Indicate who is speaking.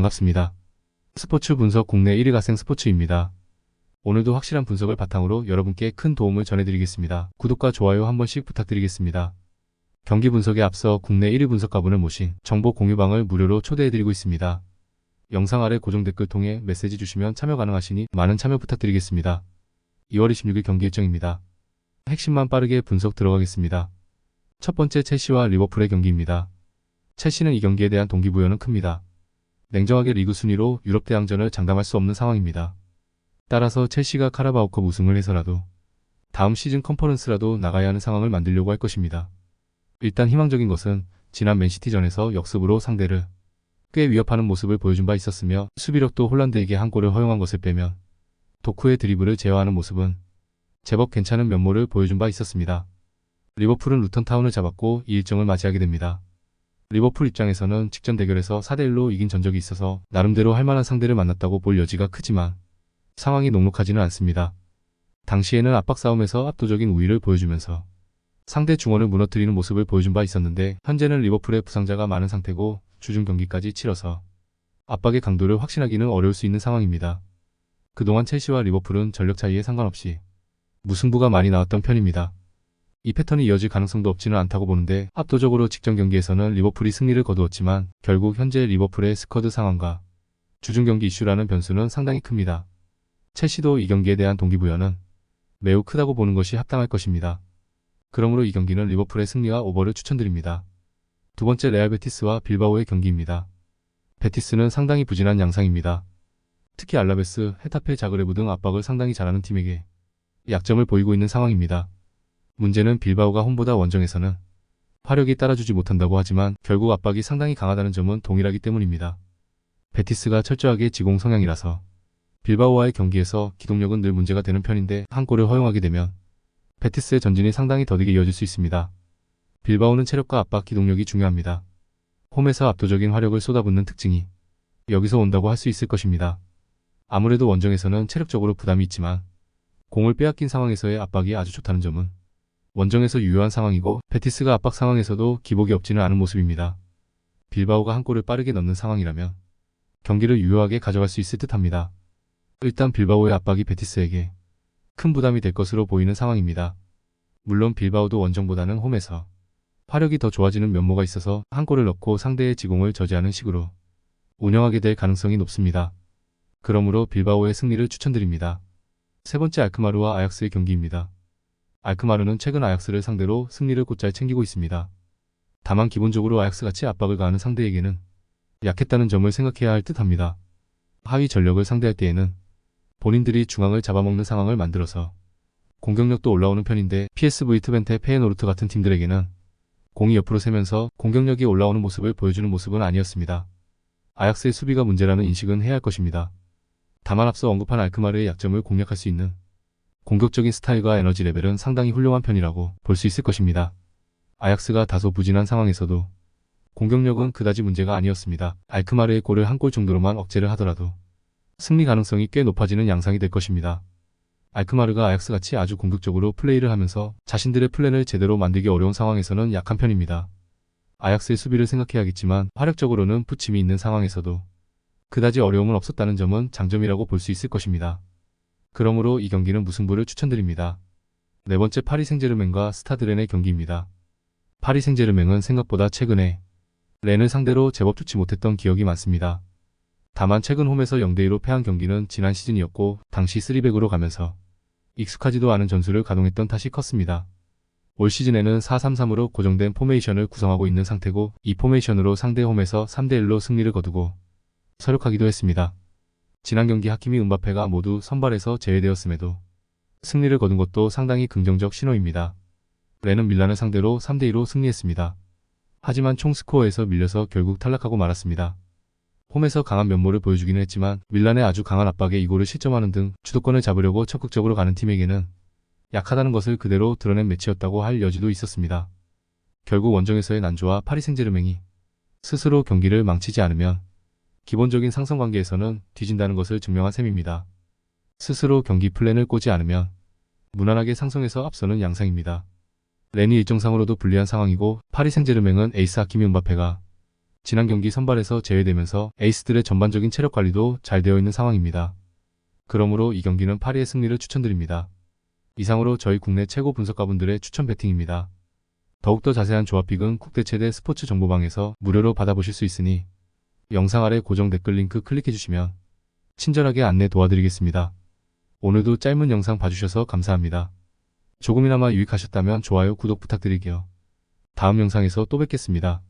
Speaker 1: 반갑습니다. 스포츠 분석 국내 1위 갓생 스포츠입니다. 오늘도 확실한 분석을 바탕으로 여러분께 큰 도움을 전해드리겠습니다. 구독과 좋아요 한 번씩 부탁드리겠습니다. 경기 분석에 앞서 국내 1위 분석가분을 모신 정보 공유방을 무료로 초대해드리고 있습니다. 영상 아래 고정 댓글 통해 메시지 주시면 참여 가능하시니 많은 참여 부탁드리겠습니다. 2월 26일 경기 일정입니다. 핵심만 빠르게 분석 들어가겠습니다. 첫 번째 첼시와 리버풀의 경기입니다. 첼시는 이 경기에 대한 동기부여는 큽니다. 냉정하게 리그 순위로 유럽 대항전을 장담할 수 없는 상황입니다. 따라서 첼시가 카라바오컵 우승을 해서라도 다음 시즌 컨퍼런스라도 나가야 하는 상황을 만들려고 할 것입니다. 일단 희망적인 것은 지난 맨시티전에서 역습으로 상대를 꽤 위협하는 모습을 보여준 바 있었으며 수비력도 홀란드에게 한 골을 허용한 것을 빼면 도쿠의 드리블을 제어하는 모습은 제법 괜찮은 면모를 보여준 바 있었습니다. 리버풀은 루턴타운을 잡았고 이 일정을 맞이하게 됩니다. 리버풀 입장에서는 직전 대결에서 4대1로 이긴 전적이 있어서 나름대로 할만한 상대를 만났다고 볼 여지가 크지만 상황이 녹록하지는 않습니다. 당시에는 압박 싸움에서 압도적인 우위를 보여주면서 상대 중원을 무너뜨리는 모습을 보여준 바 있었는데 현재는 리버풀의 부상자가 많은 상태고 주중 경기까지 치러서 압박의 강도를 확신하기는 어려울 수 있는 상황입니다. 그동안 첼시와 리버풀은 전력 차이에 상관없이 무승부가 많이 나왔던 편입니다. 이 패턴이 이어질 가능성도 없지는 않다고 보는데 압도적으로 직전 경기에서는 리버풀이 승리를 거두었지만 결국 현재 리버풀의 스쿼드 상황과 주중 경기 이슈라는 변수는 상당히 큽니다. 첼시도 이 경기에 대한 동기부여는 매우 크다고 보는 것이 합당할 것입니다. 그러므로 이 경기는 리버풀의 승리와 오버를 추천드립니다. 두 번째 레알 베티스와 빌바오의 경기입니다. 베티스는 상당히 부진한 양상입니다. 특히 알라베스, 헤타페, 자그레브 등 압박을 상당히 잘하는 팀에게 약점을 보이고 있는 상황입니다. 문제는 빌바오가 홈보다 원정에서는 화력이 따라주지 못한다고 하지만 결국 압박이 상당히 강하다는 점은 동일하기 때문입니다. 베티스가 철저하게 지공 성향이라서 빌바오와의 경기에서 기동력은 늘 문제가 되는 편인데 한 골을 허용하게 되면 베티스의 전진이 상당히 더디게 이어질 수 있습니다. 빌바오는 체력과 압박, 기동력이 중요합니다. 홈에서 압도적인 화력을 쏟아붓는 특징이 여기서 온다고 할 수 있을 것입니다. 아무래도 원정에서는 체력적으로 부담이 있지만 공을 빼앗긴 상황에서의 압박이 아주 좋다는 점은 원정에서 유효한 상황이고 베티스가 압박 상황에서도 기복이 없지는 않은 모습입니다. 빌바오가 한 골을 빠르게 넣는 상황이라면 경기를 유효하게 가져갈 수 있을 듯합니다. 일단 빌바오의 압박이 베티스에게 큰 부담이 될 것으로 보이는 상황입니다. 물론 빌바오도 원정보다는 홈에서 화력이 더 좋아지는 면모가 있어서 한 골을 넣고 상대의 지공을 저지하는 식으로 운영하게 될 가능성이 높습니다. 그러므로 빌바오의 승리를 추천드립니다. 세 번째 알크마르와 아약스의 경기입니다. 알크마르는 최근 아약스를 상대로 승리를 곧잘 챙기고 있습니다. 다만 기본적으로 아약스같이 압박을 가하는 상대에게는 약했다는 점을 생각해야 할 듯합니다. 하위 전력을 상대할 때에는 본인들이 중앙을 잡아먹는 상황을 만들어서 공격력도 올라오는 편인데 PSV 트벤테, 페예노르트 같은 팀들에게는 공이 옆으로 새면서 공격력이 올라오는 모습을 보여주는 모습은 아니었습니다. 아약스의 수비가 문제라는 인식은 해야 할 것입니다. 다만 앞서 언급한 알크마르의 약점을 공략할 수 있는 공격적인 스타일과 에너지 레벨은 상당히 훌륭한 편이라고 볼 수 있을 것입니다. 아약스가 다소 부진한 상황에서도 공격력은 그다지 문제가 아니었습니다. 알크마르의 골을 한 골 정도로만 억제를 하더라도 승리 가능성이 꽤 높아지는 양상이 될 것입니다. 알크마르가 아약스같이 아주 공격적으로 플레이를 하면서 자신들의 플랜을 제대로 만들기 어려운 상황에서는 약한 편입니다. 아약스의 수비를 생각해야겠지만 화력적으로는 부침이 있는 상황에서도 그다지 어려움은 없었다는 점은 장점이라고 볼 수 있을 것입니다. 그러므로 이 경기는 무승부를 추천드립니다. 네 번째 파리 생제르맹과 스타드렌의 경기입니다. 파리 생제르맹은 생각보다 최근에 렌을 상대로 제법 좋지 못했던 기억이 많습니다. 다만 최근 홈에서 0대2로 패한 경기는 지난 시즌이었고 당시 3백으로 가면서 익숙하지도 않은 전술을 가동했던 탓이 컸습니다. 올 시즌에는 4-3-3으로 고정된 포메이션을 구성하고 있는 상태고 이 포메이션으로 상대 홈에서 3대1로 승리를 거두고 서력하기도 했습니다. 지난 경기 하키미, 음바페가 모두 선발에서 제외되었음에도 승리를 거둔 것도 상당히 긍정적 신호입니다. 렌은 밀란을 상대로 3대2로 승리했습니다. 하지만 총 스코어에서 밀려서 결국 탈락하고 말았습니다. 홈에서 강한 면모를 보여주기는 했지만 밀란의 아주 강한 압박에 이골을 실점하는 등 주도권을 잡으려고 적극적으로 가는 팀에게는 약하다는 것을 그대로 드러낸 매치였다고 할 여지도 있었습니다. 결국 원정에서의 난조와 파리 생제르맹이 스스로 경기를 망치지 않으면 기본적인 상성관계에서는 뒤진다는 것을 증명한 셈입니다. 스스로 경기 플랜을 꼬지 않으면 무난하게 상성에서 앞서는 양상입니다. 렌이 일정상으로도 불리한 상황이고 파리 생제르맹은 에이스 하키미, 음바페가 지난 경기 선발에서 제외되면서 에이스들의 전반적인 체력 관리도 잘 되어 있는 상황입니다. 그러므로 이 경기는 파리의 승리를 추천드립니다. 이상으로 저희 국내 최고 분석가분들의 추천 배팅입니다. 더욱더 자세한 조합픽은 국대 최대 스포츠 정보방에서 무료로 받아보실 수 있으니 영상 아래 고정 댓글 링크 클릭해주시면 친절하게 안내 도와드리겠습니다. 오늘도 짧은 영상 봐주셔서 감사합니다. 조금이나마 유익하셨다면 좋아요, 구독 부탁드릴게요. 다음 영상에서 또 뵙겠습니다.